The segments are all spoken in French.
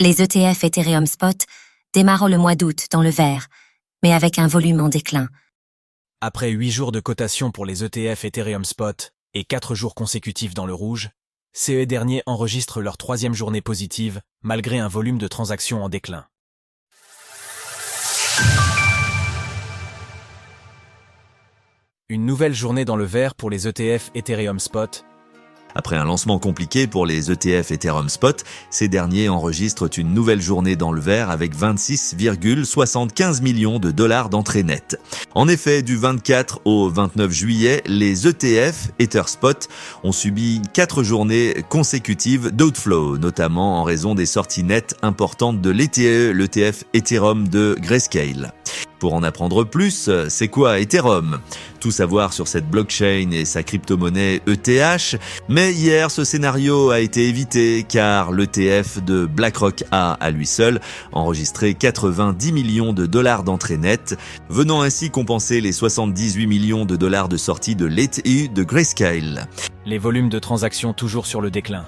Les ETF Ethereum Spot démarrent le mois d'août dans le vert, mais avec un volume en déclin. Après 8 jours de cotation pour les ETF Ethereum Spot et 4 jours consécutifs dans le rouge, ces derniers enregistrent leur 3e journée positive, malgré un volume de transactions en déclin. Une nouvelle journée dans le vert pour les ETF Ethereum Spot. Après un lancement compliqué pour les ETF Ethereum Spot, ces derniers enregistrent une nouvelle journée dans le vert avec 26,75 millions de dollars d'entrée nette. En effet, du 24 au 29 juillet, les ETF Ether Spot ont subi 4 journées consécutives d'outflow, notamment en raison des sorties nettes importantes de l'ETE, l'ETF Ethereum de Grayscale. Pour en apprendre plus, c'est quoi Ethereum? Tout savoir sur cette blockchain et sa crypto-monnaie ETH, mais hier ce scénario a été évité car l'ETF de BlackRock a, à lui seul, enregistré 90 millions de dollars d'entrée nette, venant ainsi compenser les 78 millions de dollars de sortie de l'ETE de Grayscale. Les volumes de transactions toujours sur le déclin.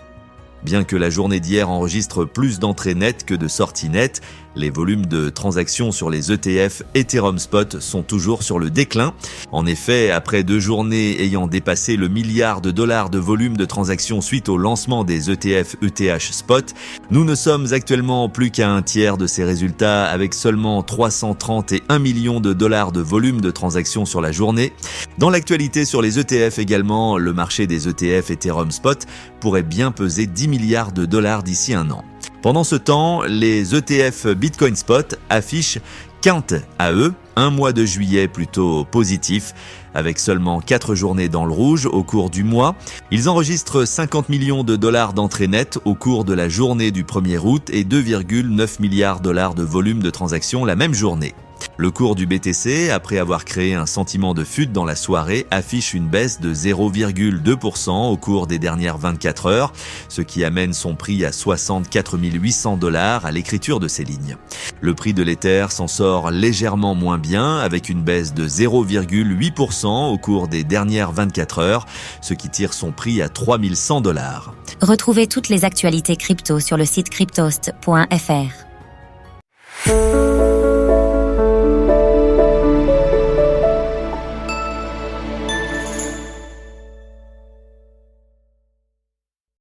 Bien que la journée d'hier enregistre plus d'entrées nettes que de sorties nettes, les volumes de transactions sur les ETF Ethereum Spot sont toujours sur le déclin. En effet, après 2 journées ayant dépassé le milliard de dollars de volume de transactions suite au lancement des ETF ETH Spot, nous ne sommes actuellement plus qu'à un tiers de ces résultats avec seulement 331 millions de dollars de volume de transactions sur la journée. Dans l'actualité sur les ETF également, le marché des ETF Ethereum Spot pourrait bien peser 10 milliards de dollars d'ici un an. Pendant ce temps, les ETF Bitcoin Spot affichent, quant à eux, un mois de juillet plutôt positif, avec seulement 4 journées dans le rouge au cours du mois. Ils enregistrent 50 millions de dollars d'entrée nette au cours de la journée du 1er août et 2,9 milliards de dollars de volume de transactions la même journée. Le cours du BTC, après avoir créé un sentiment de fuite dans la soirée, affiche une baisse de 0,2% au cours des dernières 24 heures, ce qui amène son prix à 64 800 dollars à l'écriture de ces lignes. Le prix de l'Ether s'en sort légèrement moins bien, avec une baisse de 0,8% au cours des dernières 24 heures, ce qui tire son prix à 3100 dollars. Retrouvez toutes les actualités crypto sur le site cryptost.fr.